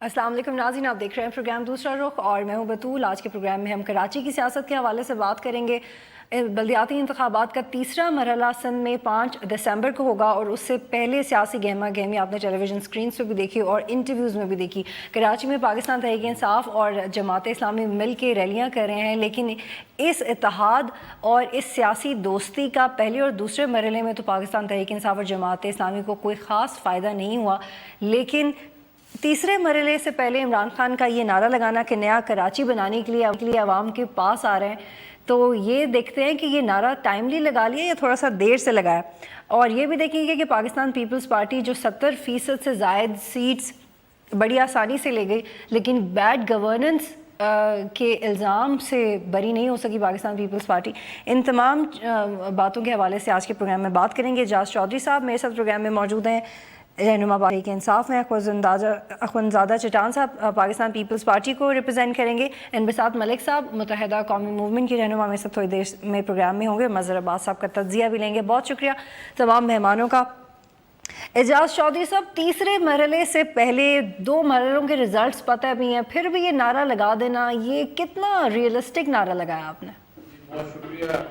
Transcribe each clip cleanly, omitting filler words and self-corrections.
अस्सलाम वालेकुम नाज़रीन, आप देख रहे हैं प्रोग्राम दूसरा रुख और मैं हूं बतूल। आज के प्रोग्राम में हम कराची की सियासत के हवाले से बात करेंगे। बल्दियाती इंतखाबात का तीसरा मरहला सन में 5 दिसंबर को होगा और उससे पहले सियासी गहमा गहमी आपने टेलीविज़न स्क्रीन पर भी देखी और इंटरव्यूज़ में भी देखी। कराची में पाकिस्तान तहरीक इंसाफ और जमात इस्लामी मिल के रैलियाँ कर रहे हैं, लेकिन इस इत्तेहाद और इस सियासी दोस्ती का पहले और दूसरे मरहले में तो पाकिस्तान तहरीक इंसाफ और जमात इस्लामी को कोई ख़ास फ़ायदा नहीं हुआ। लेकिन तीसरे मरहले से पहले इमरान खान का ये नारा लगाना कि नया कराची बनाने के लिए आवाम के पास आ रहे हैं, तो ये देखते हैं कि ये नारा टाइमली लगा लिया या थोड़ा सा देर से लगाया। और ये भी देखेंगे कि पाकिस्तान पीपल्स पार्टी जो 70% से ज़ायद सीट्स बड़ी आसानी से ले गई, लेकिन बैड गवर्नेंस के इल्ज़ाम से बरी नहीं हो सकी पाकिस्तान पीपल्स पार्टी। इन तमाम बातों के हवाले से आज के प्रोग्राम में बात करेंगे। एजाज चौधरी साहब मेरे साथ प्रोग्राम में मौजूद हैं, रहनुमा तहरीक इंसाफ में। अखवंजादा चटान साहब पाकिस्तान पीपल्स पार्टी को रिप्रेजेंट करेंगे। इनबिसात मलिक साहब मुत्तहिदा कौमी मूवमेंट की रहनुमा में सब थोड़ी देर में प्रोग्राम में होंगे। मज़हर अब्बास साहब का तज्ज़िया भी लेंगे। बहुत शुक्रिया तमाम मेहमानों का। एजाज चौधरी साहब, तीसरे मरहले से पहले 2 मरहलों के रिजल्ट्स पता भी हैं, फिर भी ये नारा लगा देना, ये कितना रियलिस्टिक नारा लगाया आपने? बहुत शुक्रिया।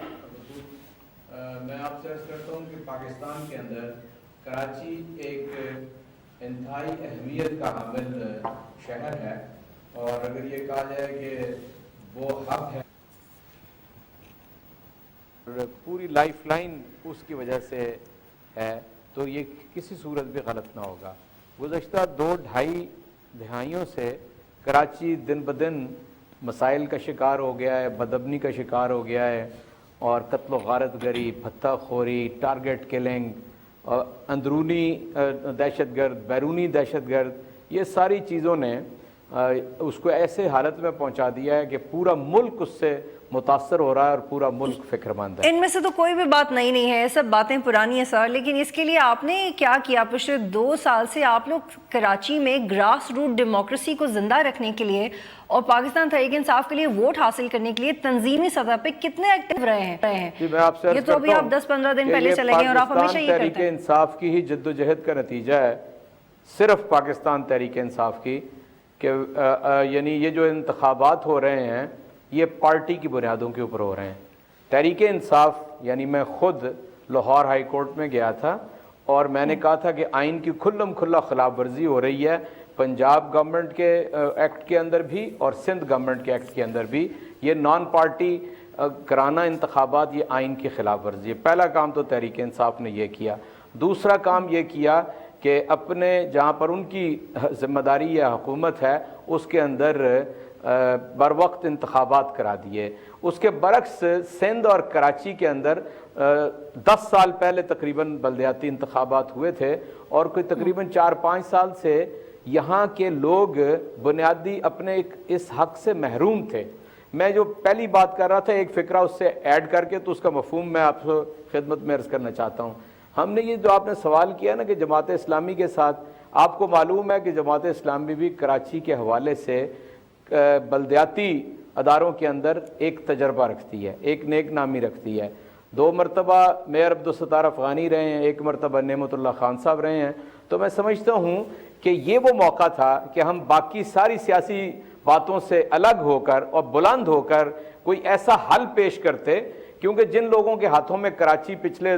मैं आपसे अर्ज़ करता हूँ कि पाकिस्तान के अंदर कराची एक इंतहाई अहमियत का हामिल शहर है, और अगर ये कहा जाए कि वो हब है, पूरी लाइफ लाइन उसकी वजह से है, तो ये किसी सूरत भी गलत ना होगा। गुज़श्ता 2-2.5 दहाइयों से कराची दिन ब दिन मसाइल का शिकार हो गया है, बदअमनी का शिकार हो गया है, और कत्ल गारत गरी, भत्ताखोरी, टारगेट किलिंग, अंदरूनी दहशतगर्द, बैरूनी दहशतगर्द, ये सारी चीज़ों ने उसको ऐसे हालत में पहुंचा दिया है कि पूरा मुल्क उससे मुतासर हो रहा है और पूरा मुल्क फिक्रमंद है। इनमें से तो कोई भी बात नई नहीं है, सब बातें पुरानी है सर। लेकिन इसके लिए आपने क्या किया? पिछले 2 साल से आप लोग कराची में ग्रास रूट डेमोक्रेसी को जिंदा रखने के लिए और पाकिस्तान तहरीक इंसाफ के लिए वोट हासिल करने के लिए तंजीमी सतह पे कितने एक्टिव रहे हैं? ये तो अभी आप 10-15 दिन पहले चले गए और आप हमेशा ये करते हैं। तहरीक इंसाफ की ही जद्दोजहद का नतीजा है, सिर्फ पाकिस्तान तहरीक इंसाफ की, कि यानी ये जो इंतखाबात हो रहे हैं ये पार्टी की बुनियादों के ऊपर हो रहे हैं। तहरीक इंसाफ यानी मैं खुद लाहौर हाई कोर्ट में गया था और मैंने कहा था कि आइन की खुल्लम खुल्ला खिलाफ वर्जी हो रही है, पंजाब गवर्नमेंट के एक्ट के अंदर भी और सिंध गवर्नमेंट के एक्ट के अंदर भी। ये नॉन पार्टी कराना इंतखाबात ये आइन की खिलाफ वर्जी है। पहला काम तो तहरीक इंसाफ ने ये किया। दूसरा काम ये किया कि अपने जहाँ पर उनकी ज़िम्मेदारी या हुकूमत है उसके अंदर बर वक्त इंतखाबात करा दिए। उसके बरक्स सिंध और कराची के अंदर 10 साल पहले तकरीबन बल्दियाती इंतखाबात हुए थे, और कोई तकरीबन 4-5 साल से यहाँ के लोग बुनियादी अपने इस हक से महरूम थे। मैं जो पहली बात कर रहा था एक फ़िक्रा उससे ऐड करके, तो उसका मफहूम मैं आपसे खिदमत में अर्ज़ करना चाहता हूँ। हमने ये जो आपने सवाल किया ना कि जमात इस्लामी के साथ, आपको मालूम है कि जमात इस्लामी भी कराची के हवाले से बल्दियाती अदारों के अंदर एक तजर्बा रखती है, एक नेक नामी रखती है। 2 मरतबा मेयर अब्दुलसत्तार अफ़गानी रहे हैं, 1 मरतबा नेमतुल्लाह खान साहब रहे हैं। तो मैं समझता हूँ कि ये वो मौका था कि हम बाकी सारी सियासी बातों से अलग होकर और बुलंद होकर कोई ऐसा हल पेश करते, क्योंकि जिन लोगों के हाथों में कराची पिछले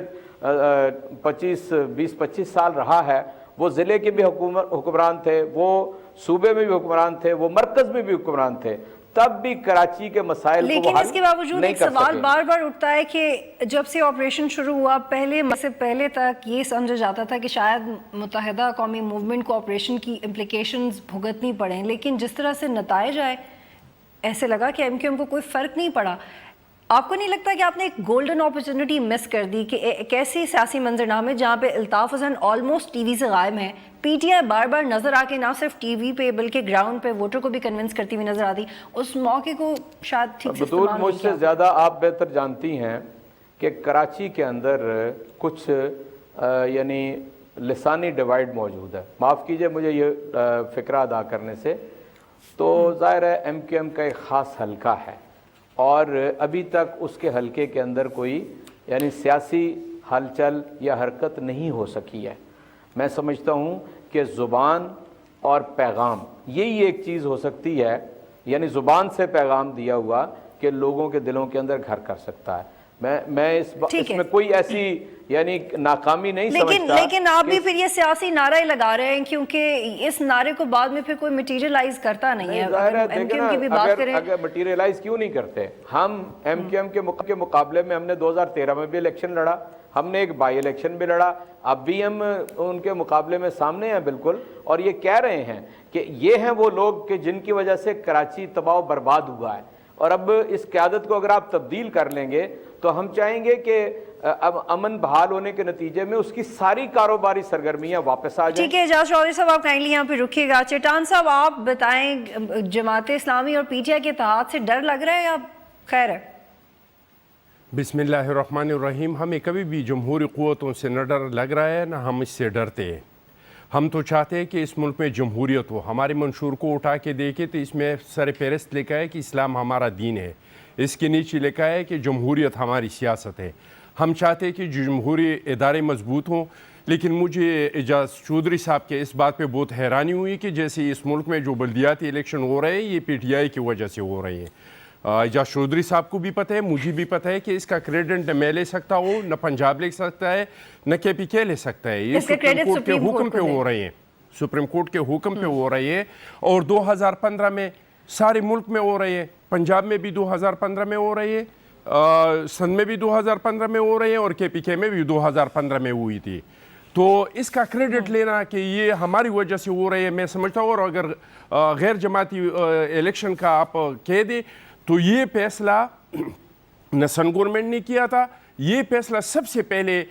20-25 साल रहा है, वो ज़िले के भी हुक्मरान थे, वो सूबे में भी हुक्मरान थे, वो मरकज़ में भी हुक्मरान थे, तब भी कराची के मसाइल को लेकिन इसके बावजूद एक सवाल बार बार उठता है कि जब से ऑपरेशन शुरू हुआ पहले तक ये समझा जाता था कि शायद मुत्तहिदा कौमी मूवमेंट को ऑपरेशन की इम्प्लिकेशंस भुगतनी पड़े, लेकिन जिस तरह से नताइज आए ऐसे लगा कि एमक्यूएम को कोई फ़र्क नहीं पड़ा। आपको नहीं लगता कि आपने एक गोल्डन अपॉर्चुनिटी मिस कर दी कि एक ऐसी सियासी मंजरनामे जहाँ पे अल्ताफ़ हसन ऑलमोस्ट टीवी से गायब हैं, पीटीआई बार बार नज़र आके ना सिर्फ टीवी पे बल्कि ग्राउंड पे वोटर को भी कन्विंस करती हुई नज़र आती, उस मौके को शायद ठीक से इस्तेमाल नहीं किया? मुझसे ज़्यादा आप बेहतर जानती हैं कि कराची के अंदर कुछ यानी लिसानी डिवाइड मौजूद है। माफ़ कीजिए मुझे ये फ़िक्रा अदा करने से। तो ज़ाहिर है एमक्यूएम का एक ख़ास हल्का है और अभी तक उसके हलके के अंदर कोई यानी सियासी हलचल या हरकत नहीं हो सकी है। मैं समझता हूँ कि ज़ुबान اور پیغام، یہی ایک چیز ہو سکتی ہے، یعنی زبان سے پیغام دیا ہوا کہ لوگوں کے دلوں کے اندر گھر کر سکتا ہے۔ میں اس میں کوئی ایسی یعنی ناکامی نہیں سمجھتا، لیکن آپ بھی پھر یہ سیاسی نعرہ ہی لگا رہے ہیں، کیونکہ اس نعرے کو بعد میں پھر کوئی مٹیریلائز کرتا نہیں ہے۔ اگر مٹیریلائز کیوں نہیں کرتے؟ ہم ایم کیو ایم کے مقابلے میں ہم نے 2013 میں بھی الیکشن لڑا، ہم نے ایک بائی الیکشن بھی لڑا، اب بھی ہم ان کے مقابلے میں سامنے ہیں بالکل، اور یہ کہہ رہے ہیں کہ یہ ہیں وہ لوگ کہ جن کی وجہ سے کراچی تباہ و برباد ہوا ہے، اور اب اس قیادت کو اگر آپ تبدیل کر لیں گے تو ہم چاہیں گے کہ اب امن بحال ہونے کے نتیجے میں اس کی ساری کاروباری سرگرمیاں واپس آ جائیں۔ ٹھیک ہے اعجاز چودھری صاحب، آپ کائنڈلی یہاں پہ رکیے گا۔ چٹان صاحب آپ بتائیں، جماعت اسلامی اور پی ٹی آئی کے اتحاد سے ڈر لگ رہا ہے یا خیر ہے؟ بسم اللہ الرحمن الرحیم۔ ہمیں کبھی بھی جمہوری قوتوں سے نہ ڈر لگ رہا ہے نہ ہم اس سے ڈرتے ہیں۔ ہم تو چاہتے ہیں کہ اس ملک میں جمہوریت ہو۔ ہمارے منشور کو اٹھا کے دیکھیں تو اس میں سر فہرست لکھا ہے کہ اسلام ہمارا دین ہے، اس کے نیچے لکھا ہے کہ جمہوریت ہماری سیاست ہے۔ ہم چاہتے ہیں کہ جمہوری ادارے مضبوط ہوں، لیکن مجھے اعجاز چودھری صاحب کے اس بات پہ بہت حیرانی ہوئی کہ جیسے اس ملک میں جو بلدیاتی الیکشن ہو رہے ہیں یہ پی ٹی آئی کی وجہ سے ہو رہے ہیں۔ اعجاز چودھری صاحب کو بھی پتہ ہے، مجھے بھی پتہ ہے کہ اس کا کریڈٹ نہ میں لے سکتا ہوں، نہ پنجاب لے سکتا ہے، نہ کے پی کے لے سکتا ہے۔ یہ سپریم کورٹ کے حکم پہ ہو رہے ہیں، سپریم کورٹ کے حکم پہ ہو رہے ہیں، اور 2015 میں سارے ملک میں ہو رہے ہیں، پنجاب میں بھی 2015 میں ہو رہے ہیں، سندھ میں بھی 2015 میں ہو رہے ہیں، اور کے پی کے میں بھی 2015 میں ہوئی تھی۔ تو اس کا کریڈٹ لینا کہ یہ ہماری وجہ سے ہو رہے ہیں، میں سمجھتا ہوں، اور اگر غیر جماعتی الیکشن کا آپ کہہ دیں تو یہ فیصلہ نہ سن گورنمنٹ نے کیا تھا، یہ فیصلہ سب سے پہلے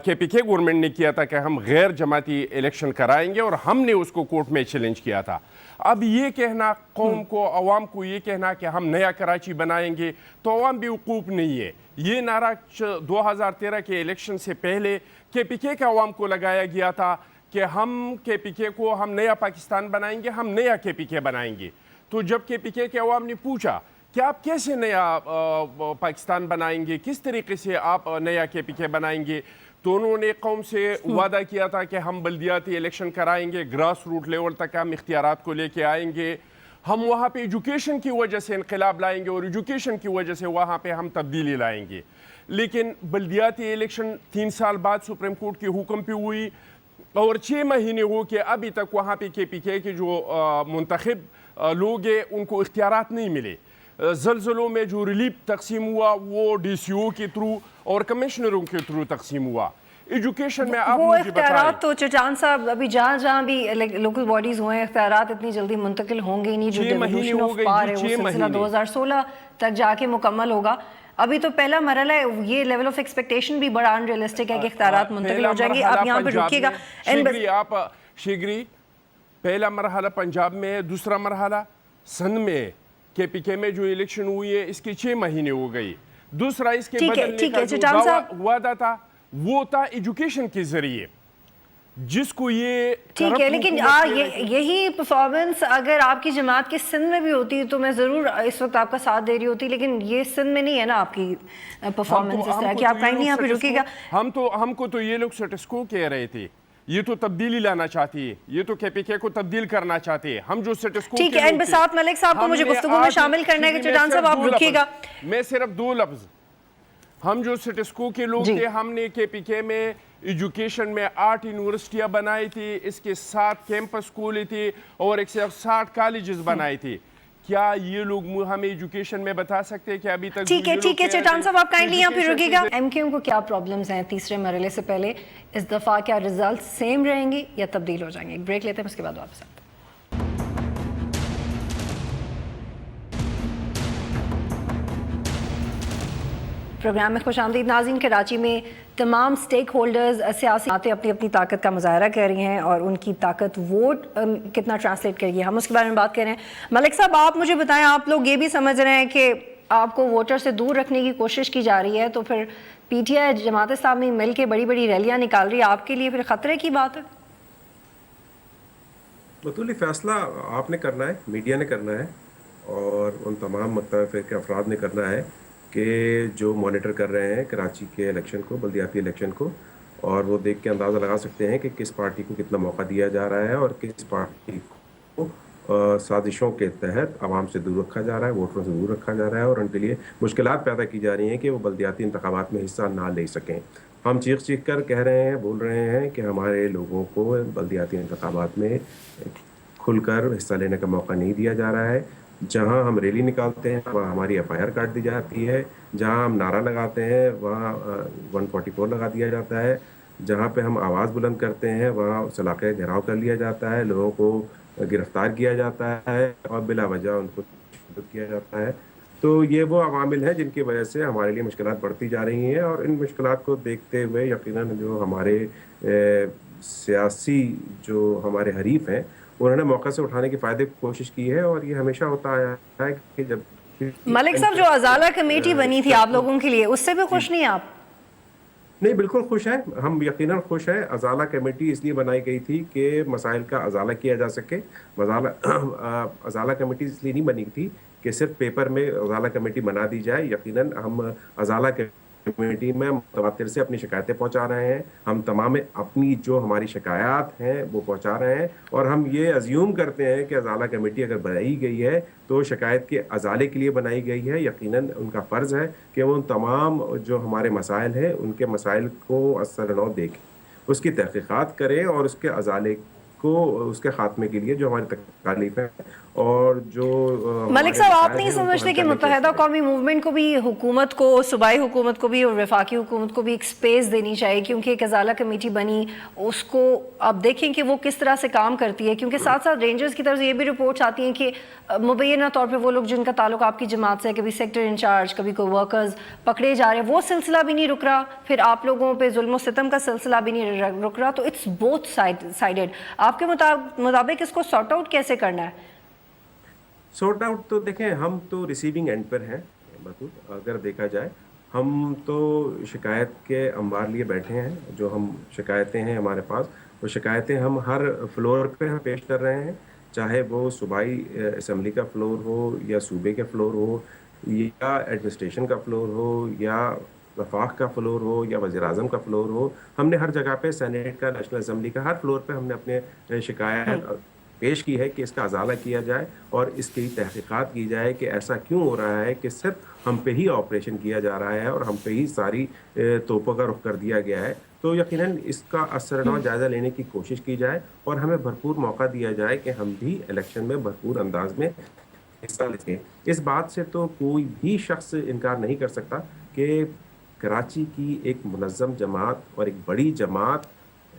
کے پی کے گورنمنٹ نے کیا تھا کہ ہم غیر جماعتی الیکشن کرائیں گے، اور ہم نے اس کو کورٹ میں چیلنج کیا تھا۔ اب یہ کہنا قوم کو، عوام کو یہ کہنا کہ ہم نیا کراچی بنائیں گے، تو عوام بھی وقوف نہیں ہے۔ یہ نعرہ 2013 کے الیکشن سے پہلے کے پی کے عوام کو لگایا گیا تھا کہ ہم کے پی کے کو ہم نیا پاکستان بنائیں گے، ہم نیا کے پی کے بنائیں گے۔ تو جب کے پی کے عوام نے پوچھا کہ آپ کیسے نیا پاکستان بنائیں گے، کس طریقے سے آپ نیا کے پی کے بنائیں گے، تو انہوں نے قوم سے وعدہ کیا تھا کہ ہم بلدیاتی الیکشن کرائیں گے، گراس روٹ لیول تک ہم اختیارات کو لے کے آئیں گے، ہم وہاں پہ ایجوکیشن کی وجہ سے انقلاب لائیں گے، اور ایجوکیشن کی وجہ سے وہاں پہ ہم تبدیلی لائیں گے۔ لیکن بلدیاتی الیکشن 3 سال بعد سپریم کورٹ کے حکم پہ ہوئی، اور 6 مہینے ہو کہ ابھی تک وہاں پہ کے پی کے جو منتخب لوگ ہیں ان کو اختیارات نہیں ملے۔ زلزلوں میں جو ریلیف تقسیم ہوا وہ ڈی سی او کے تھرو اور کمشنروں کے تھرو تقسیم ہوا۔ ایجوکیشن میں آپ وہ مجھے بتائیں، اختیارات تو چچان صاحب ابھی جہاں بھی لوکل باڈیز ہوئے ہیں، اختیارات اتنی جلدی منتقل ہوں گے نہیں۔ جو ڈیولیوشن آف پاور ہے وہ سلسلہ 2016 تک جا کے مکمل ہوگا۔ ابھی تو پہلا مرحلہ ہے، یہ لیول آف ایکسپیکٹیشن بھی بڑا ان ریئلسٹک ہے کہ اختیارات منتقل ہو جائیں گے۔ اب یہاں پہ رکیے گا شیگری، پہلا مرحلہ پنجاب میں ہے، دوسرا مرحلہ سندھ میں ہے۔ کے پی کے میں جو الیکشن ہوئی ہے اس کے 6 مہینے ہو گئی۔ دوسرا اس کے بدلنے کا جو وعدہ تھا وہ تھا ایجوکیشن کے ذریعے، جس کو یہ ٹھیک ہے، لیکن یہی پرفارمنس اگر آپ کی جماعت کے سندھ میں بھی ہوتی تو میں ضرور اس وقت آپ کا ساتھ دے رہی ہوتی، لیکن یہ سندھ میں نہیں ہے نا آپ کی پرفارمنس اس طرح کی۔ آپ کہیں یہاں پہ رکیے گا۔ ہم کو تو یہ لوگ سٹیٹس کو کہہ رہے تھے، یہ تو تبدیلی لانا چاہتی ہے، یہ تو کے پی کے کو تبدیل کرنا چاہتے ہیں۔ ہم جو سٹیٹس کو ٹھیک ہے، اینڈ بساط ملک صاحب کو مجھے گفتگو میں شامل کرنا ہے کہ چٹان صاحب آپ رکیے گا۔ میں صرف 2 لفظ، ہم جو سٹیٹس کو کے لوگ تھے، ہم نے کے پی کے میں ایجوکیشن میں 8 یونیورسٹیاں بنائی تھی، اس کے 7 کیمپس کھولے تھے، اور 160 کالجز بنائے تھے۔ کیا یہ لوگ ہمیں ایجوکیشن میں بتا سکتے ہیں کہ ابھی تک؟ ٹھیک ہے چٹان صاحب آپ کائنڈلی یہاں پہ رکیے گا۔ ایم کیو ایم کو کیا پرابلمز ہیں تیسرے مرحلے سے پہلے؟ اس دفعہ کیا ریزلٹ سیم رہیں گے یا تبدیل ہو جائیں گے؟ ایک بریک لیتے ہیں، اس کے بعد واپس آتے ہیں۔ پروگرام میں خوش آمدید ناظرین۔ کراچی میں تمام سٹیک ہولڈرز، سیاسی باتیں اپنی اپنی طاقت کا مظاہرہ کر رہی ہیں، اور ان کی طاقت ووٹ کتنا ٹرانسلیٹ کرے گی، ہم اس کے بارے میں بات کر رہے ہیں۔ ملک صاحب آپ مجھے بتائیں، آپ لوگ یہ بھی سمجھ رہے ہیں کہ آپ کو ووٹر سے دور رکھنے کی کوشش کی جا رہی ہے، تو پھر پی ٹی آئی جماعت اسلامی مل کے بڑی بڑی ریلیاں نکال رہی ہے، آپ کے لیے پھر خطرے کی بات ہے؟ بطولی فیصلہ آپ نے کرنا ہے، میڈیا نے کرنا ہے، اور ان تمام متفق افراد نے کرنا ہے کہ جو مانیٹر کر رہے ہیں کراچی کے الیکشن کو، بلدیاتی الیکشن کو، اور وہ دیکھ کے اندازہ لگا سکتے ہیں کہ کس پارٹی کو کتنا موقع دیا جا رہا ہے اور کس پارٹی साजिशों के तहत आवाम से दूर रखा जा रहा है, वोटरों से दूर रखा जा रहा है और उनके लिए मुश्किलात पैदा की जा रही हैं कि वो बल्दियाती इंतखाबात में हिस्सा ना ले सकें। हम चीख चीख कर कह रहे हैं, बोल रहे हैं कि हमारे लोगों को बल्दियाती इंतखाबात में खुलकर हिस्सा लेने का मौका नहीं दिया जा रहा है। जहां हम रैली निकालते हैं वहाँ हमारी FIR काट दी जाती है, जहां हम नारा लगाते हैं वहाँ 144 लगा दिया जाता है, जहां पे हम आवाज़ बुलंद करते हैं वहाँ उस इलाके घेराव कर लिया जाता है, लोगों को गिरफ्तार किया जाता है और बिला वजह उनको तशद्दुद किया जाता है। तो ये वो अवामिल हैं जिनकी वजह से हमारे लिए मुश्किलात बढ़ती जा रही हैं और इन मुश्किलात को देखते हुए यकीनन जो हमारे सियासी जो हमारे हरीफ हैं उन्होंने मौके से उठाने के फ़ायदे की कोशिश की है और ये हमेशा होता आया है कि जब मलिक साहब, जो अजाला कमेटी बनी थी आप लोगों के लिए, उससे भी खुश नहीं आप? नहीं, बिल्कुल खुश हैं, हम यकीनन खुश हैं। अजाला कमेटी इसलिए बनाई गई थी कि मसाइल का अजाला किया जा सके। अजाला कमेटी इसलिए नहीं बनी थी कि सिर्फ पेपर में अजाला कमेटी बना दी जाए। यकीनन हम अजाला कमेटी में मुतवातिर से अपनी शिकायतें पहुंचा रहे हैं, हम तमाम अपनी जो हमारी शिकायत हैं वो पहुंचा रहे हैं और हम ये अज्यूम करते हैं कि अजाला कमेटी अगर बनाई गई है तो शिकायत के अजाले के लिए बनाई गई है। यकीनन उनका फ़र्ज़ है कि वो उन तमाम जो हमारे मसाइल हैं उनके मसाइल को असर नौ देखें, उसकी तहक़ीक़ात करें और उसके अजाले को उसके खात्मे के लिए जो हमारी तकलीफ है और जो मलिक साहब, आप नहीं समझते कि मुत्तहिदा कौमी मूवमेंट को भी, हुकूमत को, सूबाई हुकूमत को भी और वफाकी हुकूमत को भी एक स्पेस देनी चाहिए? क्योंकि एक अजाला कमेटी बनी, उसको आप देखें कि वो किस तरह से काम करती है, क्योंकि साथ साथ रेंजर्स की तरफ से ये भी रिपोर्ट्स आती हैं कि मुबैना तौर पर वो लोग जिनका ताल्लुक आपकी जमात से है, कभी सेक्टर इंचार्ज, कभी कोई वर्कर्स पकड़े जा रहे हैं, वो सिलसिला भी नहीं रुक रहा, फिर आप लोगों पर जुल्म सितम का सिलसिला भी नहीं रुक रहा। तो इट्स बोथ साइडेड। आपके मुताबिक इसको सॉर्ट आउट कैसे करना है? सॉर्ट आउट तो देखें, हम तो रिसीविंग एंड पर हैं बतूल, अगर देखा जाए हम तो शिकायत के अंबार लिए बैठे हैं। जो हम शिकायतें हैं हमारे पास, वो शिकायतें हम हर फ्लोर पे हम पेश कर रहे हैं, चाहे वो सूबाई असम्बली का फ्लोर हो या सूबे के फ्लोर हो या एडमिनिस्ट्रेशन का फ्लोर हो या वफाक का फ्लोर हो या वज़ीर-ए-आज़म का फ्लोर हो। हमने हर जगह पे सेनेट का, नेशनल असम्बली का, हर फ्लोर पे हमने अपने शिकायत पेश की है कि इसका अजाला किया जाए और इसकी तहक़ीक़ात की जाए कि ऐसा क्यों हो रहा है कि सिर्फ हम पे ही ऑपरेशन किया जा रहा है और हम पे ही सारी तोपों का रुख कर दिया गया है। तो यकीनन इसका असरनौ जायज़ा लेने की कोशिश की जाए और हमें भरपूर मौका दिया जाए कि हम भी इलेक्शन में भरपूर अंदाज में हिस्सा लें। इस बात से तो कोई भी शख्स इनकार नहीं कर सकता कि कराची की एक मुनज़्ज़म जमात और एक बड़ी जमात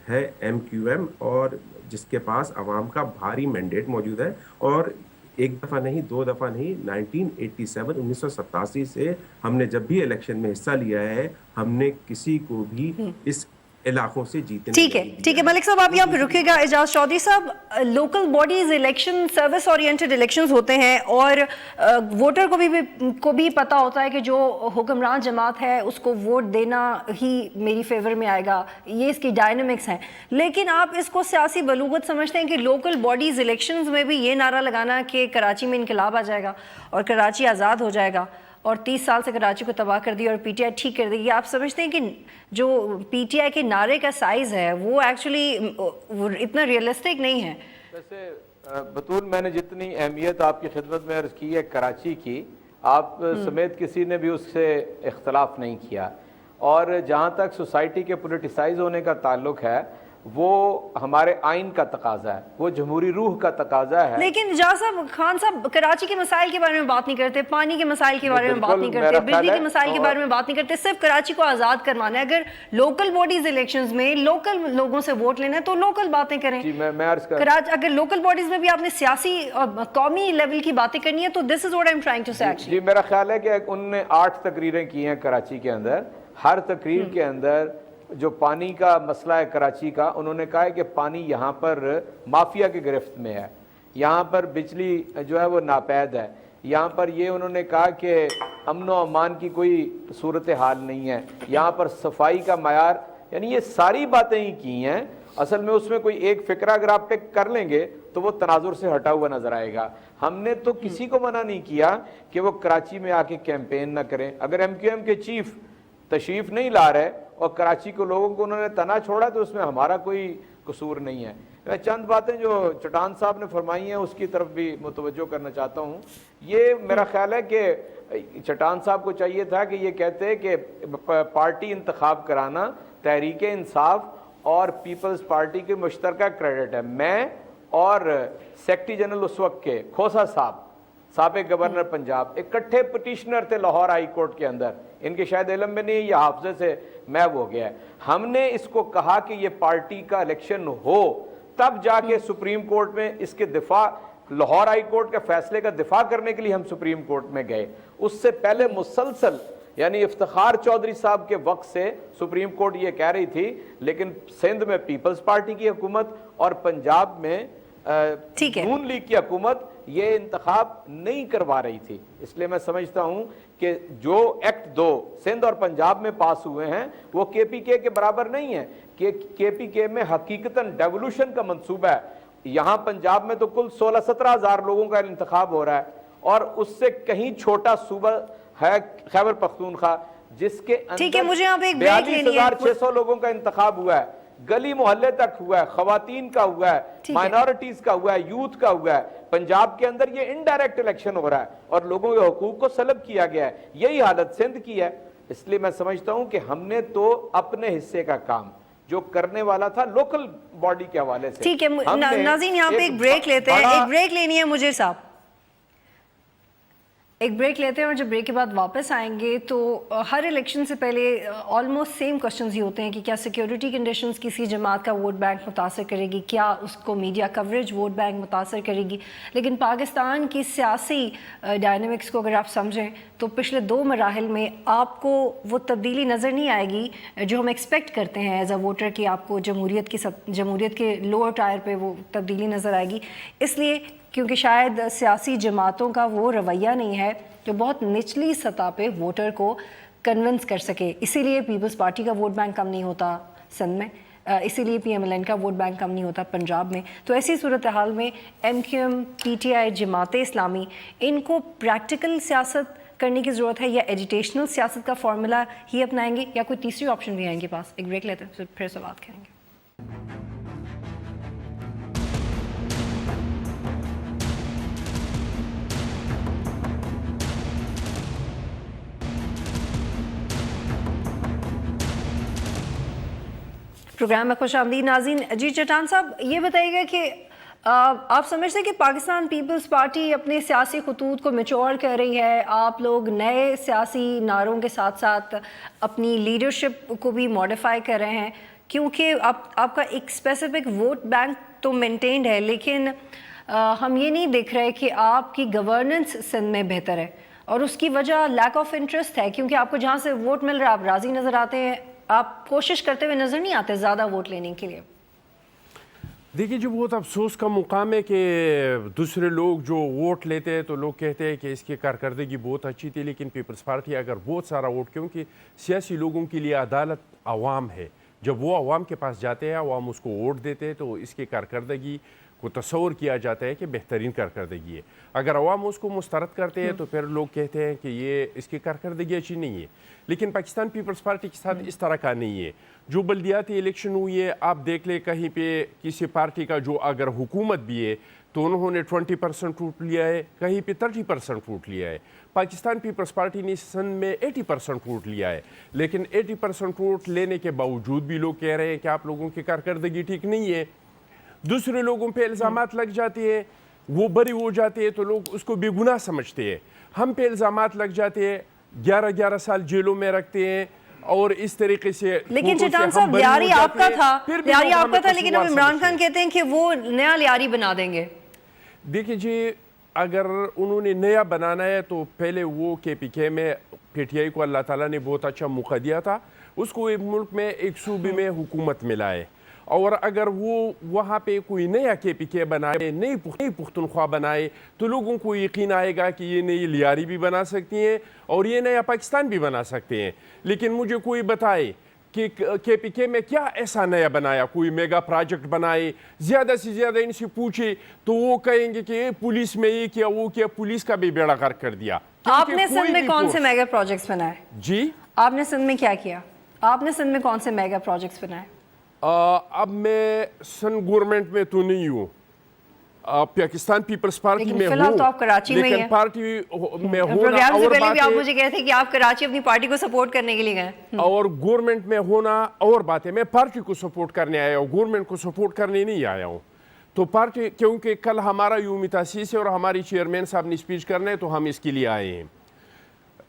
है MQM, और जिसके पास अवाम का भारी मैंडेट मौजूद है और एक दफ़ा नहीं, दो दफ़ा नहीं, 1987 से हमने जब भी इलेक्शन में हिस्सा लिया है हमने किसी को भी इस इलाकों से जीतने ठीक है, ठीक है मलिक साहब, आप यहाँ पे रुकिएगा। एजाज चौधरी साहब, local bodies election service oriented elections होते हैं और वोटर को भी पता होता है कि जो हुक्मरान जमात है उसको वोट देना ही मेरी फेवर में आएगा, ये इसकी डायनामिक्स हैं। लेकिन आप इसको सियासी बलूगत समझते हैं कि लोकल बॉडीज इलेक्शंस में भी ये नारा लगाना कि कराची में इनकलाब आ जाएगा और कराची आज़ाद हो जाएगा और 30 साल से कराची को तबाह कर दिया और PTI ठीक कर देगी, आप समझते हैं कि जो PTI के नारे का साइज़ है वो एक्चुअली इतना रियलिस्टिक नहीं है? वैसे बतूल, मैंने जितनी अहमियत आपकी खिदमत में अर्ज़ की है कराची की, आप समेत किसी ने भी उससे इख्तलाफ नहीं किया। और जहाँ तक सोसाइटी के पोलिटिसाइज होने का ताल्लुक है, वो हमारे आइन का तकाजा है, वो जमहूरी रूह का तकाजा है। लेकिन एजाज साहब, खान साहब कराची के मसाइल के बारे में बात नहीं करते, पानी के मसाइल के बारे में बात नहीं करते, बिजली के मसाइल के बारे में बात नहीं करते, सिर्फ कराची को आज़ाद करवाना है। अगर लोकल बॉडीज इलेक्शंस में लोकल लोगों से वोट लेना है तो लोकल बातें करें। जी, मैं अर्ज कर, अगर लोकल बॉडीज में भी आपने सियासी और कौमी लेवल की बातें करनी है तो this is what I am trying to say actually. जी, मेरा ख्याल है कि उन्होंने 8 तकरीरें की हैं कराची के अंदर। हर तकरीर के अंदर जो पानी का मसला है कराची का, उन्होंने कहा है कि पानी यहाँ पर माफिया की गिरफ्त में है, यहाँ पर बिजली जो है वो नापैद है, यहाँ पर ये उन्होंने कहा कि अमन व अमान की कोई सूरत हाल नहीं है, यहाँ पर सफाई का मयार, यानी ये सारी बातें ही की हैं। असल में उसमें कोई एक फिक्रा अगर आप टेक कर लेंगे तो वो तनाजुर से हटा हुआ नजर आएगा। हमने तो किसी को मना नहीं किया कि वो कराची में आके कैंपेन ना करें। अगर MQM के चीफ तशरीफ नहीं ला रहे और कराची के लोगों को उन्होंने तना छोड़ा तो उसमें हमारा कोई قصور نہیں ہے. میں چند باتیں جو چٹان صاحب نے فرمائی ہیں اس کی طرف بھی متوجہ کرنا چاہتا ہوں. یہ میرا خیال ہے کہ چٹان صاحب کو چاہیے تھا کہ یہ کہتے کہ پارٹی انتخاب کرانا تحریک انصاف اور پیپلز پارٹی کے مشترکہ کریڈٹ ہے. میں اور سیکرٹری جنرل اس وقت کے کھوسا صاحب سابق گورنر پنجاب اکٹھے پٹیشنر تھے لاہور ہائی کورٹ کے اندر. ان کے شاید علم میں نہیں, یہ حافظے سے محو ہو گیا ہے. ہم نے اس کو کہا کہ یہ پارٹی کا الیکشن ہو, تب جا کے سپریم کورٹ میں اس کے دفاع, لاہور ہائی کورٹ کے فیصلے کا دفاع کرنے کے لیے ہم سپریم کورٹ میں گئے. اس سے پہلے مسلسل یعنی افتخار چودھری صاحب کے وقت سے سپریم کورٹ یہ کہہ رہی تھی, لیکن سندھ میں پیپلز پارٹی کی حکومت اور پنجاب میں نون لیگ کی حکومت یہ انتخاب نہیں کروا رہی تھی. اس لیے میں سمجھتا ہوں کہ جو ایکٹ 2 سندھ اور پنجاب میں پاس ہوئے ہیں وہ کے پی کے برابر نہیں ہے. کہ کے پی کے میں حقیقتاً ڈیولوشن کا منصوبہ ہے. یہاں پنجاب میں تو کل 16-17 ہزار لوگوں کا انتخاب ہو رہا ہے, اور اس سے کہیں چھوٹا صوبہ ہے خیبر پختونخوا جس کے اندر 42,600 لوگوں کا انتخاب ہوا ہے. گلی محلے تک ہوا ہے, خواتین کا ہوا ہے, مائنورٹیز کا ہوا ہے, یوتھ کا ہوا ہے. پنجاب کے اندر یہ انڈائریکٹ الیکشن ہو رہا ہے اور لوگوں کے حقوق کو سلب کیا گیا ہے. یہی حالت سندھ کی ہے. اس لیے میں سمجھتا ہوں کہ ہم نے تو اپنے حصے کا کام جو کرنے والا تھا لوکل باڈی کے حوالے سے. ٹھیک ہے ناظرین, یہاں پہ ایک بریک لیتے ہیں. ایک بریک لینی ہے مجھے صاحب, ایک بریک لیتے ہیں, اور جب بریک کے بعد واپس آئیں گے تو ہر الیکشن سے پہلے آلموسٹ سیم کوشچنز ہی ہوتے ہیں کہ کیا سیکیورٹی کنڈیشنز کسی جماعت کا ووٹ بینک متاثر کرے گی, کیا اس کو میڈیا کوریج ووٹ بینک متاثر کرے گی. لیکن پاکستان کی سیاسی ڈائنامکس کو اگر آپ سمجھیں تو پچھلے 2 مراحل میں آپ کو وہ تبدیلی نظر نہیں آئے گی جو ہم ایکسپیکٹ کرتے ہیں ایز اے ووٹر, کہ آپ کو جمہوریت کے لوور ٹائر پہ وہ تبدیلی نظر آئے گی. اس لیے کیونکہ شاید سیاسی جماعتوں کا وہ رویہ نہیں ہے جو بہت نچلی سطح پہ ووٹر کو کنونس کر سکے. اسی لیے پیپلز پارٹی کا ووٹ بینک کم نہیں ہوتا سندھ میں, اسی لیے پی ایم ایل این کا ووٹ بینک کم نہیں ہوتا پنجاب میں. تو ایسی صورتحال میں M Q M, P T I, Jamaat Islami, ان کو پریکٹیکل سیاست کرنے کی ضرورت ہے یا ایجوٹیشنل سیاست کا فارمولا ہی اپنائیں گے, یا کوئی تیسری آپشن بھی آئیں گے پاس. ایک بریک لیتے ہیں پھر سے بات کریں گے. پروگرام میں خوش آمدید ناظرین. جی چٹان صاحب, یہ بتائیے گا کہ آپ سمجھتے ہیں کہ پاکستان پیپلز پارٹی اپنے سیاسی خطوط کو میچور کر رہی ہے, آپ لوگ نئے سیاسی نعروں کے ساتھ ساتھ اپنی لیڈرشپ کو بھی ماڈیفائی کر رہے ہیں, کیونکہ آپ کا ایک اسپیسیفک ووٹ بینک تو مینٹینڈ ہے, لیکن ہم یہ نہیں دیکھ رہے کہ آپ کی گورننس سندھ میں بہتر ہے, اور اس کی وجہ لیک آف انٹرسٹ ہے, کیونکہ آپ کو جہاں سے ووٹ مل رہا ہے آپ راضی نظر آتے ہیں, آپ کوشش کرتے ہوئے نظر نہیں آتے زیادہ ووٹ لینے کے لیے. دیکھیے جو بہت افسوس کا مقام ہے کہ دوسرے لوگ جو ووٹ لیتے ہیں تو لوگ کہتے ہیں کہ اس کی کارکردگی بہت اچھی تھی, لیکن پیپلز پارٹی اگر بہت سارا ووٹ, کیونکہ سیاسی لوگوں کے لیے عدالت عوام ہے, جب وہ عوام کے پاس جاتے ہیں عوام اس کو ووٹ دیتے ہیں تو اس کی کارکردگی کو تصور کیا جاتا ہے کہ بہترین کارکردگی ہے. اگر عوام اس کو مسترد کرتے ہیں تو پھر لوگ کہتے ہیں کہ یہ اس کی کارکردگی اچھی نہیں ہے. لیکن پاکستان پیپلز پارٹی کے ساتھ اس طرح کا نہیں ہے. جو بلدیاتی الیکشن ہوئی ہے آپ دیکھ لیں, کہیں پہ کسی پارٹی کا جو اگر حکومت بھی ہے تو انہوں نے 20% ووٹ لیا ہے, کہیں پہ 30% ووٹ لیا ہے. پاکستان پیپلز پارٹی نے سندھ میں 80% ووٹ لیا ہے, لیکن 80% ووٹ لینے کے باوجود بھی لوگ کہہ رہے ہیں کہ آپ لوگوں کی کارکردگی ٹھیک نہیں ہے. دوسرے لوگوں پہ الزامات لگ جاتے ہیں, وہ بری ہو جاتے ہیں تو لوگ اس کو بے گناہ سمجھتے ہیں. ہم پہ الزامات لگ جاتے ہیں, 11 سال جیلوں میں رکھتے ہیں, اور اس طریقے سے. لیکن چٹان صاحب لیاری آپ کا تھا, لیکن اب عمران خان کہتے ہیں کہ وہ نیا لیاری بنا دیں گے. دیکھیں جی, اگر انہوں نے نیا بنانا ہے تو پہلے وہ کے پی کے میں پی ٹی آئی کو اللہ تعالیٰ نے بہت اچھا موقع دیا تھا, اس کو ایک ملک میں ایک صوبے میں حکومت ملا ہے, اور اگر وہ وہاں پہ کوئی نیا کے پی کے بنائے, نئی پختونخوا بنائے, تو لوگوں کو یقین آئے گا کہ یہ نئی لیاری بھی بنا سکتی ہیں اور یہ نیا پاکستان بھی بنا سکتے ہیں. لیکن مجھے کوئی بتائے کہ کے پی کے میں کیا ایسا نیا بنایا, کوئی میگا پروجیکٹ بنائے. زیادہ سے زیادہ ان سے پوچھے تو وہ کہیں گے کہ پولیس میں یہ کیا وہ کیا, پولیس کا بھی بیڑا غرق کر دیا. آپ نے سندھ میں کون سے میگا پروجیکٹس بنائے؟ جی آپ نے سندھ میں کیا کیا؟ آپ نے سندھ میں کون سے میگا پروجیکٹس بنائے؟ अब मैं सन गवर्नमेंट में तो नहीं हूँ, पाकिस्तान पीपल्स पार्टी लेकिन में फिलहाल हूँ, तो आप कराची में ही लेकिन हैं। पार्टी में होना प्रोग्राम से और पहले भी आप बात मुझे कह रहे थे कि आप कराची अपनी पार्टी को सपोर्ट करने के लिए गए। है, और गवर्नमेंट में होना और बात है। मैं पार्टी को सपोर्ट करने आया हूँ, गवर्नमेंट को सपोर्ट करने नहीं आया हूँ। तो पार्टी, क्योंकि कल हमारा यूमी तासीस है और हमारी चेयरमैन साहब ने स्पीच करना है, तो हम इसके लिए आए हैं।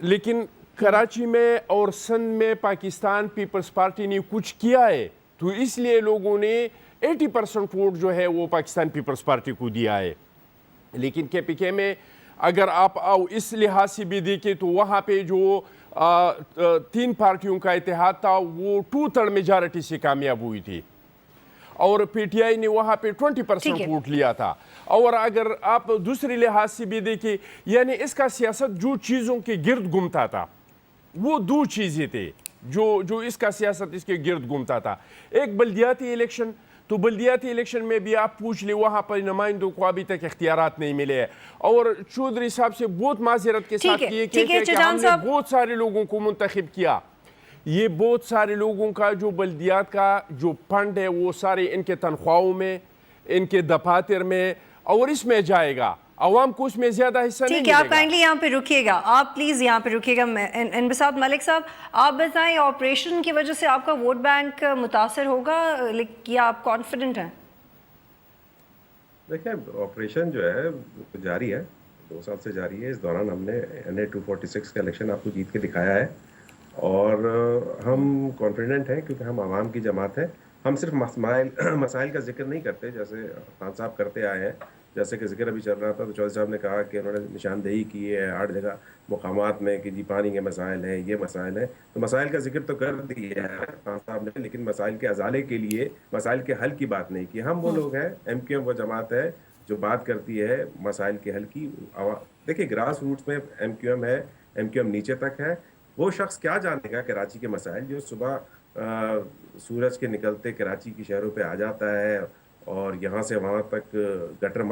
लेकिन कराची में और सिंध में पाकिस्तान पीपल्स पार्टी ने कुछ किया है, तो इसलिए लोगों ने 80% वोट जो है वो पाकिस्तान पीपल्स पार्टी को दिया है। लेकिन KPK में अगर आप इस लिहाज से भी देखें तो वहाँ पे जो 3 पार्टियों का इत्तेहाद था वो 2/3 मेजॉरिटी से कामयाब हुई थी, और PTI ने वहाँ पे 20% वोट लिया था। और अगर आप दूसरे लिहाज से भी देखें, यानी इसका सियासत जो चीज़ों के गिर्द घूमता था, वो 2 चीज़ें थे जो इसका सियासत इसके गिर्द घूमता था। एक बल्दियाती इलेक्शन, तो बल्दियाती इलेक्शन में भी आप पूछ ले, वहाँ पर नुमाइंदों को अभी तक इख्तियारात नहीं मिले हैं। और चौधरी साहब से बहुत माजरत के साथ ये कहते हैं कि हमने बहुत सारे लोगों को मुंतखब किया। ये बहुत सारे लोगों का जो बल्दियात का जो फंड है वो सारे इनके तनख्वाहों में, इनके दफातर में और इसमें जाएगा, अवाम को उसमें ज्यादा हिस्सा नहीं मिलेगा। ठीक है, आप काइंडली यहाँ पे रुकिएगा, आप प्लीज़ यहाँ पे रुकिएगा। इनबिसात मलिक साहब, आप बताएं, ऑपरेशन की वजह से आपका वोट बैंक मुतासर होगा या आप कॉन्फिडेंट हैं? देखिए, ऑपरेशन जो है जारी है, 2 साल से जारी है। इस दौरान हमने NA 246 का इलेक्शन आपको जीत के दिखाया है, और हम कॉन्फिडेंट हैं क्योंकि हम आवाम की जमात है। हम सिर्फ मसाइल का जिक्र नहीं करते जैसे खान साहब करते आए हैं। जैसे कि जिक्र अभी चल रहा था तो चौधरी साहब ने कहा कि उन्होंने निशानदेही की है 8 जगह मुकामात में कि जी पानी के मसाइल हैं, ये मसाइल हैं। तो मसाइल का जिक्र तो कर दिया है खान साहब ने, लेकिन मसाइल के अजाले के लिए, मसाइल के हल की बात नहीं की। हम वो लोग हैं, MQM वो जमात है जो बात करती है मसाइल के हल की। देखिए, ग्रास रूट्स में MQM है, MQM नीचे तक है। वो शख्स क्या जानेगा कराची के मसाइल, जो सुबह सूरज के निकलते कराची की शहरों पे आ जाता है और यहाँ से वहाँ तक गटर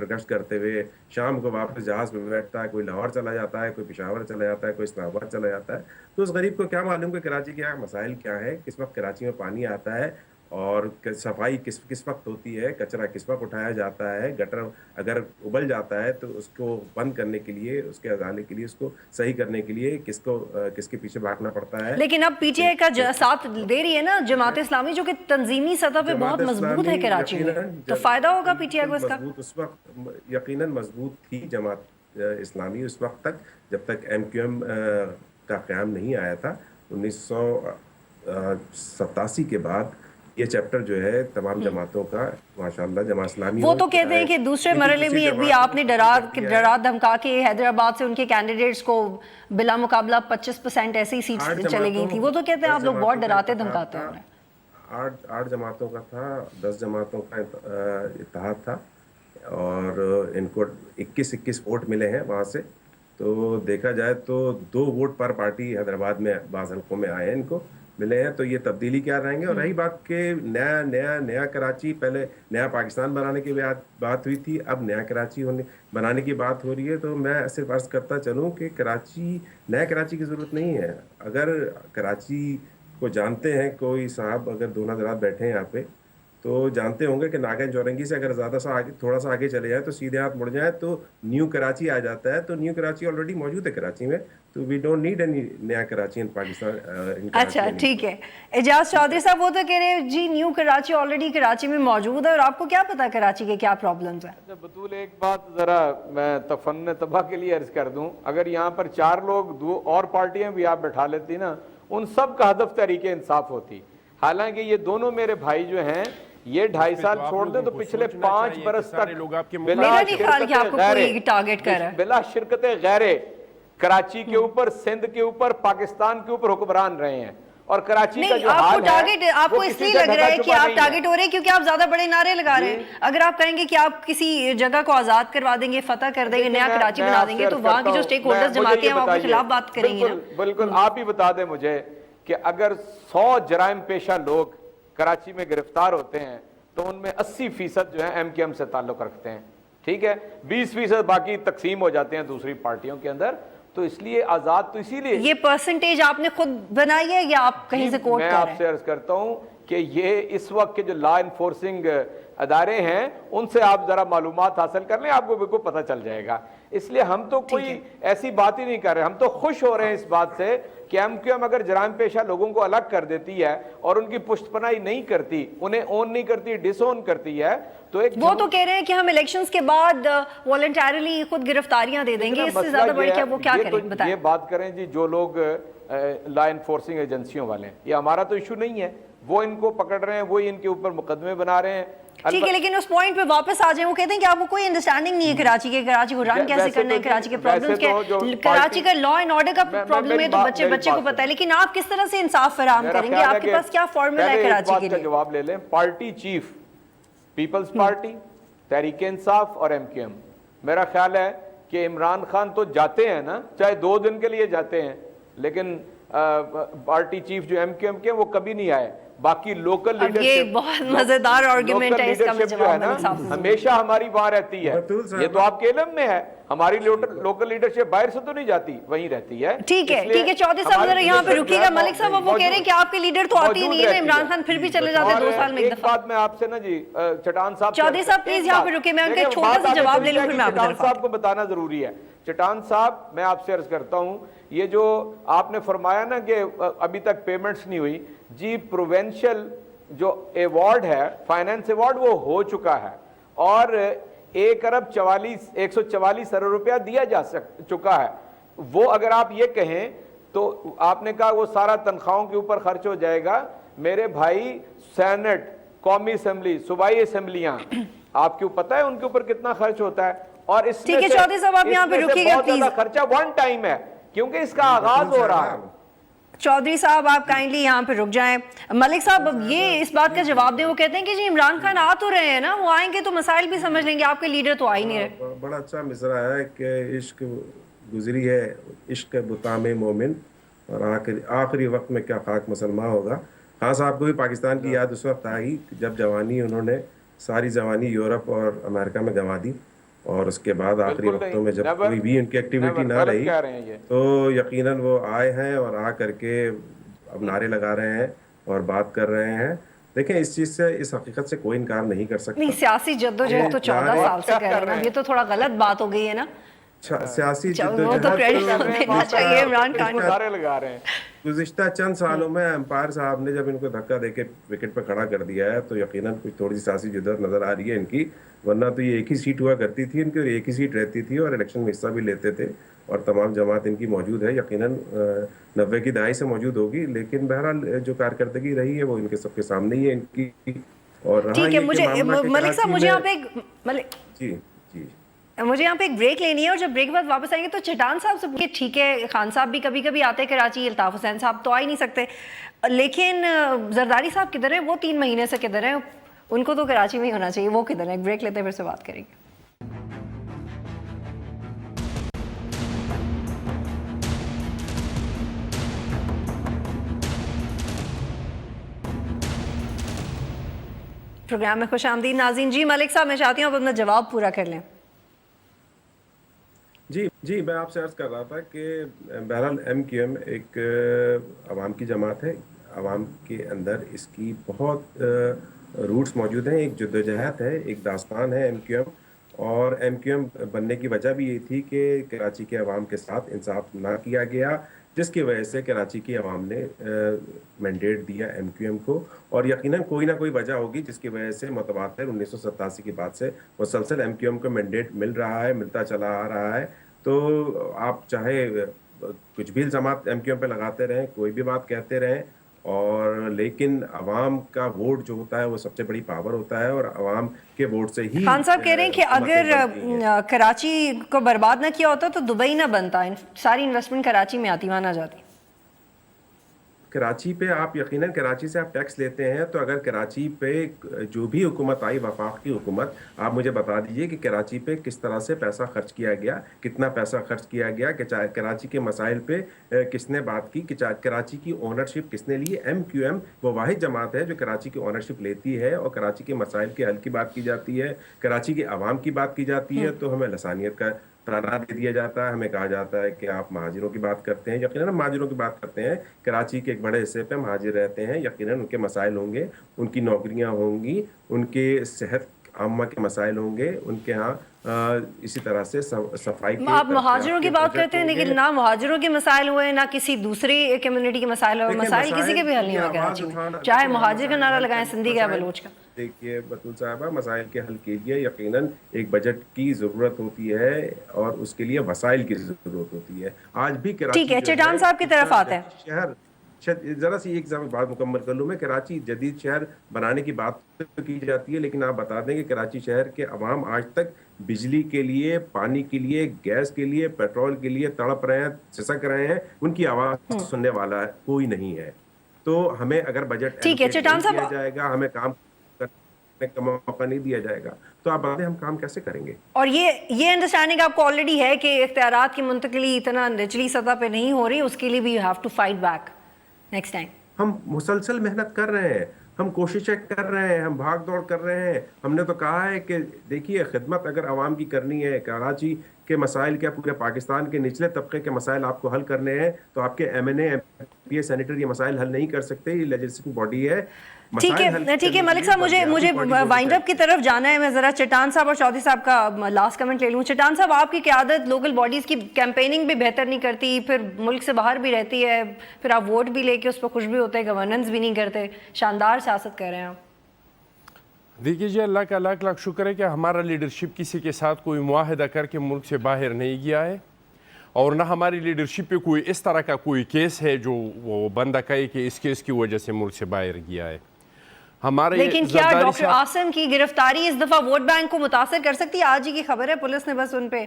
गश्त करते हुए शाम को वापस जहाज़ में बैठता है। कोई लाहौर चला जाता है, कोई पेशावर चला जाता है, कोई इस्लामाबाद चला जाता है। तो उस गरीब को क्या मालूम कि कराची के मसाइल क्या है, किस वक्त कराची में पानी आता है और सफाई किस वक्त होती है, कचरा किस वक्त उठाया जाता है, गटर अगर उबल जाता है तो उसको बंद करने के लिए, उसके अजाले के लिए, उसको सही करने के लिए किसके पीछे भागना पड़ता है। लेकिन अब PTI का साथ दे रही है ना जमात इस्लामी, जो कि तंजीमी सतह पे बहुत मजबूत है कराची में, तो फायदा होगा PTI को इसका? उस वक्त यकीनन मजबूत थी जमात इस्लामी उस वक्त तक, जब तक MQM का क़याम नहीं आया था। 1987 के बाद ये चैप्टर जो है तमाम जमातों का माशाल्लाह जमात इस्लामी वो तो कहते हैं कि दूसरे मरहले में भी आपने डरा धमका के हैदराबाद से उनके कैंडिडेट्स को बिला मुकाबला 25% ऐसी सीट चली गई थी। वो तो कहते हैं आप लोग बहुत डराते धमकाते हैं। 8 जमातों का था, 10 जमातों का इत्तेहाद था और इनको 21 वोट मिले हैं वहाँ से। तो देखा जाए तो 2 वोट पर पार्टी हैदराबाद में बाज़ हल्कों में आए हैं, इनको मिले हैं। तो ये तब्दीली क्या रहेंगे। और रही बात के नया कराची, पहले नया पाकिस्तान बनाने की बात हुई थी, अब नया कराची बनाने की बात हो रही है। तो मैं सिर्फ अर्ज़ करता चलूँ कि नया कराची की ज़रूरत नहीं है। अगर कराची को जानते हैं कोई साहब, अगर 2 नज़रात बैठे हैं यहाँ पे, तो जानते होंगे कि नागन चौरंगी से अगर थोड़ा सा आगे चले जाए तो सीधे हाथ मुड़ जाए तो न्यू कराची आ जाता है। तो न्यू कराची ऑलरेडी मौजूद है कराची में, तो वी डोंट नीड एनी नया कराची इन पाकिस्तान। अच्छा, ठीक है। एजाज चौधरी साहब, वो तो कह रहे हैं जी न्यू कराची ऑलरेडी कराची में मौजूद है, और आपको क्या पता कराची के क्या प्रॉब्लम्स हैं? बतूल एक बात जरा मैं तफन्न तबाह के लिए अर्ज कर दूं, अगर यहाँ पर 4 लोग 2 और पार्टियां भी आप बैठा लेती ना, उन सब का हदफ तहरीके इंसाफ होती। हालांकि ये दोनों मेरे भाई जो हैं, ये 2.5 साल छोड़ दें तो पिछले 5 बरस तक बिला शिरकत गैरे कराची के ऊपर, सिंध के ऊपर, पाकिस्तान के ऊपर हुक्मरान रहे हैं। और कराची का जो हाल है, आपको इसलिए लग रहा है कि आप टारगेट हो रहे हैं क्योंकि आप ज्यादा बड़े नारे लगा रहे हैं। अगर आप कहेंगे कि आप किसी जगह को आजाद करवा देंगे, फतह कर देंगे, नया कराची बना देंगे, तो वहाँ की जो स्टेक होल्डर्स जमाते हैं आपके खिलाफ बात करेंगे। बिल्कुल, आप ही बता दें मुझे कि अगर 100 जराइम पेशा लोग कराची में गिरफ्तार होते हैं तो उनमें 80% जो है MQM से ताल्लुक रखते हैं, ठीक है, 20% बाकी तकसीम हो जाते हैं दूसरी पार्टियों के अंदर। तो इसलिए आजाद, तो इसीलिए ये परसेंटेज आपने खुद बनाई है या आप कहीं से कोट कर रहे हैं? मैं आपसे अर्ज करता हूं کہ یہ اس وقت کے جو لا انفورسنگ ادارے ہیں ان سے آپ ذرا معلومات حاصل کر لیں, آپ کو بالکل پتہ چل جائے گا. اس لیے ہم تو کوئی ایسی بات ہی نہیں کر رہے, ہم تو خوش ہو رہے ہیں اس بات سے کہ ایم کیو ایم اگر جرائم پیشہ لوگوں کو الگ کر دیتی ہے اور ان کی پشت پناہی نہیں کرتی, انہیں اون نہیں کرتی, ڈس اون کرتی ہے, تو ایک وہ تو کہہ رہے ہیں کہ ہم الیکشنز کے بعد والنٹیرلی خود گرفتاریاں دے دیں گے, اس سے زیادہ بڑھ کے وہ کیا کریں بتائیں. یہ بات کریں جی جو لوگ لا انفورسنگ ایجنسیوں والے ہیں, یہ ہمارا تو ایشو نہیں ہے, وہ ان کو پکڑ رہے ہیں, وہی ان کے اوپر مقدمے بنا رہے ہیں. ٹھیک ہے, لیکن اس پوائنٹ پہ واپس آ جائیں, وہ کہتے ہیں کہ آپ کو کوئی انڈرسٹینڈنگ نہیں ہے کراچی کے, کراچی کو رن کیسے کرنا ہے, کراچی کے پرابلمز کے, کراچی کا لا اینڈ آرڈر کا پرابلم ہے تو بچے کو پتہ ہے, لیکن آپ کس طرح سے انصاف فراہم کریں گے, آپ کے پاس کیا فارمولا ہے کراچی کے لیے؟ جواب لے لیں. Party chief Peoples party, Tehreek Insaf اور ایم کیو ایم, میرا خیال ہے کہ عمران خان تو جاتے ہیں نا, چاہے 2 دن کے لیے جاتے ہیں, لیکن پارٹی چیف جو ایم کیو ایم کے وہ کبھی نہیں آئے. باقی لوکل لیڈرشپ, یہ بہت مزیدار آرگیومنٹ ہے, اس کا میں جواب ہمیشہ ہماری وہاں رہتی ہے, یہ تو آپ کے علم میں ہے, ہماری لوکل لیڈرشپ باہر سے تو نہیں جاتی, وہیں رہتی ہے. ٹھیک ہے, ٹھیک ہے, چودھری صاحب ذرا یہاں پہ رکیے گا. ملک صاحب وہ کہہ رہے ہیں کہ آپ کے لیڈر تو آتی ہی نہیں ہے, عمران خان پھر بھی چلے جاتے ہیں 2 سال میں ایک دفعہ. بات میں آپ سے نا جی چٹان صاحب, چودھری صاحب پلیز یہاں پہ رکیے, میں ان کا چھوٹا سا جواب لے لوں پھر میں آپ چٹان صاحب کو بتانا ضروری ہے. چٹان صاحب میں آپ سے عرض کرتا ہوں, یہ جو آپ نے فرمایا نا کہ ابھی تک پیمنٹس نہیں ہوئی, جی پروونشل جو ایوارڈ ہے, فائنینس ایوارڈ, وہ ہو چکا ہے اور 1,144 ارب روپیہ دیا جا چکا ہے. وہ اگر آپ یہ کہیں تو آپ نے کہا وہ سارا تنخواہوں کے اوپر خرچ ہو جائے گا. میرے بھائی سینٹ, قومی اسمبلی, صوبائی اسمبلیاں, آپ کو پتہ ہے ان کے اوپر کتنا خرچ ہوتا ہے, اور اس میں سے چودھری صاحب آپ یہاں پہ رکیے گا پلیز. خرچہ ون ٹائم ہے کیونکہ اس کا آغاز ہو رہا ہے. چودھری صاحب آپ کائنڈلی یہاں پہ رک جائیں. ملک صاحب اب یہ اس بات کا جواب دیں, وہ کہتے ہیں کہ جی عمران خان آ تو رہے ہیں نا, وہ آئیں گے تو مسائل بھی سمجھ لیں گے, آپ کے لیڈر تو آ ہی نہیں رہے. بڑا اچھا مصرع ہے کہ عشق گزری ہے, عشق بتام مومن, اور آخری وقت میں کیا خاک مسلمان ہوگا. خان صاحب کو بھی پاکستان کی یاد اس وقت آئی جب جوانی انہوں نے ساری جوانی یورپ اور امریکہ میں گنوا دی, اور اس کے بعد آخری وقتوں میں جب کوئی بھی ان کی ایکٹیویٹی نہ رہی تو یقیناً وہ آئے ہیں اور آ کر کے اب نعرے لگا رہے ہیں اور بات کر رہے ہیں. دیکھیں اس چیز سے, اس حقیقت سے کوئی انکار نہیں کر سکتا. نہیں, سیاسی جدوجہد تو 14 سال سے کر رہے ہیں, یہ تو تھوڑا غلط بات ہو گئی ہے نا. سیاسی گزشتہ چند سالوں میں امپائر صاحب نے جب ان کو دھکا دے کے وکٹ پہ کھڑا کر دیا ہے تو یقیناً کچھ تھوڑی سی سیاسی جدت نظر آ رہی ہے ان کی, ورنہ تو یہ ایک ہی سیٹ ہوا کرتی تھی ان کی, اور ایک ہی سیٹ رہتی تھی اور الیکشن میں حصہ بھی لیتے تھے, اور تمام جماعت ان کی موجود ہے, یقیناً 90 کی دہائی سے موجود ہوگی. لیکن بہرحال جو کارکردگی رہی ہے وہ ان کے سب کے سامنے ہی ہے ان کی. اور ٹھیک ہے, ملک صاحب مجھے یہاں پہ مجھے یہاں پہ ایک بریک لینی ہے, اور جب بریک کے بعد واپس آئیں گے تو چٹان صاحب سے ٹھیک ہے, خان صاحب بھی کبھی کبھی آتے ہیں کراچی, الطاف حسین صاحب تو آ ہی نہیں سکتے, لیکن زرداری صاحب کدھر ہیں, وہ 3 مہینے سے کدھر ہیں, ان کو تو کراچی میں ہی ہونا چاہیے, وہ کدھر ہیں؟ ایک بریک لیتے ہیں پھر سے بات کریں گے. پروگرام میں خوش آمدید ناظرین. جی ملک صاحب, میں چاہتی ہوں آپ اپنا جواب پورا کر لیں. جی میں آپ سے عرض کر رہا تھا کہ بہرحال ایم کیو ایم ایک عوام کی جماعت ہے, عوام کے اندر اس کی بہت روٹس موجود ہیں, ایک جدوجہد ہے, ایک داستان ہے ایم کیو ایم, اور ایم کیو ایم بننے کی وجہ بھی یہ تھی کہ کراچی کے عوام کے ساتھ انصاف نہ کیا گیا, جس کی وجہ سے کراچی کی عوام نے مینڈیٹ دیا ایم کیو ایم کو, اور یقیناً کوئی نہ کوئی وجہ ہوگی جس کی وجہ سے متواتر 1987 کے بعد سے مسلسل ایم کیو ایم کو مینڈیٹ مل رہا ہے, ملتا چلا آ رہا ہے. تو آپ چاہے کچھ بھی الزامات ایم کیو ایم پہ لگاتے رہیں, کوئی بھی بات کہتے رہیں, اور لیکن عوام کا ووٹ جو ہوتا ہے وہ سب سے بڑی پاور ہوتا ہے, اور عوام کے ووٹ سے ہی. خان صاحب کہہ رہے ہیں کہ اگر کراچی کو برباد نہ کیا ہوتا تو دبئی نہ بنتا, ساری انویسٹمنٹ کراچی میں آتی, وہاں نہ جاتی. کراچی پہ آپ یقیناً کراچی سے آپ ٹیکس لیتے ہیں, تو اگر کراچی پہ جو بھی حکومت آئی, وفاق کی حکومت, آپ مجھے بتا دیجئے کہ کراچی پہ کس طرح سے پیسہ خرچ کیا گیا, کتنا پیسہ خرچ کیا گیا, کہ کراچی کے مسائل پہ کس نے بات کی, کہ کراچی کی اونرشپ کس نے لی. ایم کیو ایم وہ واحد جماعت ہے جو کراچی کی اونرشپ لیتی ہے, اور کراچی کے مسائل کے حل کی بات کی جاتی ہے, کراچی کے عوام کی بات کی جاتی ہے, تو ہمیں لسانیت کا ताना दे दिया जाता है, हमें कहा जाता है कि आप महाजिरों की बात करते हैं। यकीनन हम महाजिरों की बात करते हैं, कराची के एक बड़े हिस्से पे महाजिर रहते हैं, यकीनन उनके मसाइल होंगे, उनकी नौकरियां होंगी, उनके सेहत आम्मा के मसाइल होंगे, उनके यहाँ इसी तरह से सफाई के आप मुहाजिरों की बात करते हैं, लेकिन ना मुहाजिरों के मसाइल हुए ना किसी दूसरी कम्युनिटी के मसाइल हुए। मसाइल किसी के भी हल नहीं हुए कराची में, चाहे मुहाजिर का नारा लगाएं सिंधी का बलोच का। देखिए बतूल साहबा, मसाइल के हल के लिए यकीनन एक बजट की ज़रूरत होती है और उसके लिए वसाइल की ज़रूरत होती है। आज भी कराची, ठीक है, चटान साहब की तरफ आते हैं। शहर ज़रा सी एक बात मुकम्मल कर लूँ मैं। कराची जदीद शहर बनाने की बात तो की जाती है, लेकिन आप बता दें कि कराची शहर के अवाम आज तक बिजली के लिए, पानी के लिए, गैस के लिए, पेट्रोल के लिए तड़प रहे हैं, सिसक रहे हैं। उनकी आवाज़ सुनने वाला कोई नहीं है। तो हमें अगर बजट ठीक है चटान साहब, दिया जाएगा, हमें काम करने का मौका नहीं दिया जाएगा, तो आप बताएं हम काम कैसे करेंगे। और ये अंडरस्टैंडिंग आपको ऑलरेडी है कि इख्तियारात की मुंतकली इतना निचली सतह पे नहीं हो रही, उसके लिए भी you have to fight back next time. हम मुसलसल मेहनत कर रहे हैं, हम कोशिशें कर रहे हैं, हम भाग दौड़ कर रहे हैं। हमने तो कहा है कि देखिए, खिदमत अगर आवाम की करनी है, कराची के मसाइल क्या पूरे पाकिस्तान के निचले तबके के मसाइल आपको हल करने हैं, तो आपके MNA MPA सेनेटर ये मसाइल हल नहीं कर सकते। ये लेजिस्लेटिव बॉडी है। ठीक है मलिक साहब, मुझे वाइंड अप की तरफ जाना है। मैं जरा चटान साहब और चौधरी साहब का लास्ट कमेंट ले लूँ। चटान साहब, आपकी क़यादत लोकल बॉडीज़ की कैंपेनिंग भी बेहतर नहीं करती, फिर मुल्क से बाहर भी रहती है, फिर आप वोट भी लेके उस पर खुश भी होते हैं, गवर्नेंस भी नहीं करते, शानदार सियासत कर रहे हैं आप। देखिए जी, अल्लाह का लाख लाख शुक्र है कि हमारा लीडरशिप किसी के साथ कोई मुआहदा करके मुल्क से बाहर नहीं गया है, और ना हमारी लीडरशिप पे कोई इस तरह का कोई केस है जो वो बंदा कहे कि इस केस की वजह से मुल्क से बाहर गया है। हमारे लेकिन क्या डॉक्टर आसिम की गिरफ्तारी इस दफा वोट बैंक को मुतासर कर सकती है? आज ही की खबर है, पुलिस ने बस उन पे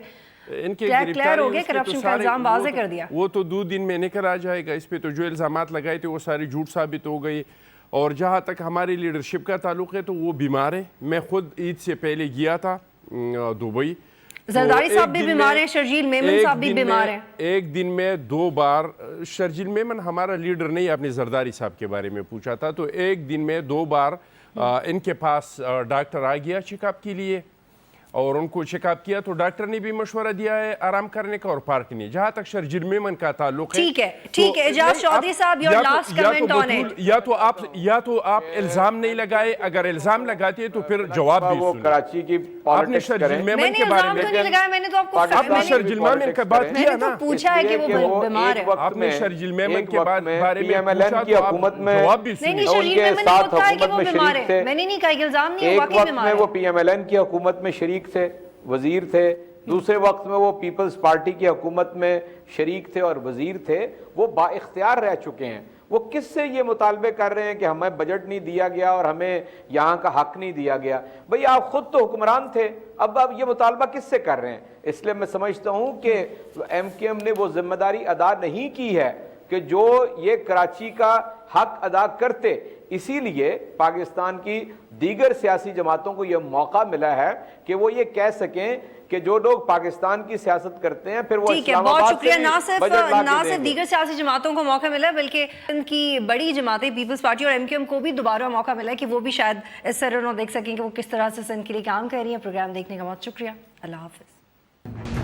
इनके क्लियर हो गया, करप्शन का इल्जाम वाज़ेह कर दिया। वो तो 2 दिन में निकल आ जाएगा। इस पे तो जो इल्जामात लगाए थे वो सारे झूठ साबित हो गए। और जहाँ तक हमारी लीडरशिप का ताल्लुक है तो वो बीमार है। मैं खुद ईद से पहले गया था दुबई। जरदारी साहब भी बीमार हैं, शर्जील मेमन साहब भी बीमार हैं। एक दिन में 2 बार, शर्जील मेमन हमारा लीडर नहीं, आपने जरदारी साहब के बारे में पूछा था, तो एक दिन में 2 बार इनके पास डॉक्टर आ गया चेकअप के लिए, और उनको चेकअप किया तो डॉक्टर ने भी मशवरा दिया है आराम करने का और पार्क नहीं। जहाँ तक शर्जील मेमन का ताल्लुक है, ठीक है एजाज चौधरी साहब, your last comment on it. या तो आप इल्जाम नहीं लगाए, अगर इल्जाम लगाते तो फिर जवाब भी सुनिए। कराची की आपने शर्जील मेमन के बारे में मैंने तो आपको शर्जील मेमन का बात किया ना, पूछा है कि वो बीमार है। आपने शर्जील मेमन के बारे में PMLN की हुकूमत में जवाब भी सुनिए। उनके साथ हुकूमत में शरीक थे। मैंने नहीं कहा कि इल्जाम नहीं है, एक वाकई वक्त बीमार में है। वो PMLN की हुकूमत में शरीक थे, वजीर थे। दूसरे वक्त में वो पीपल्स पार्टी की हुकूमत में शरीक थे और वजीर थे। वो बाइख्तियार रह चुके हैं। वो किससे ये मुतालबे कर रहे हैं कि हमें बजट नहीं दिया गया और हमें यहाँ का हक नहीं दिया गया? भाई आप खुद तो हुक्मरान थे, अब आप ये मुतालबा किससे कर रहे हैं? इसलिए मैं समझता हूँ कि MKM ने वो जिम्मेदारी अदा नहीं की है कि जो ये कराची का हक अदा करते। इसीलिए पाकिस्तान की दीगर सियासी जमातों को यह मौका मिला है कि वो ये कह सकें कि जो लोग पाकिस्तान की सियासत करते हैं फिर वो ठीक है, बहुत शुक्रिया। ना सिर्फ दीगर सियासी जमातों को मौका मिला है, बल्कि इनकी बड़ी जमातें पीपल्स पार्टी और MKM को भी दोबारा मौका मिला है कि वो भी शायद इस तरह देख सकें कि वो किस तरह से सिंध के लिए काम कर रही है। प्रोग्राम देखने का बहुत शुक्रिया। अल्लाह हाफिज़।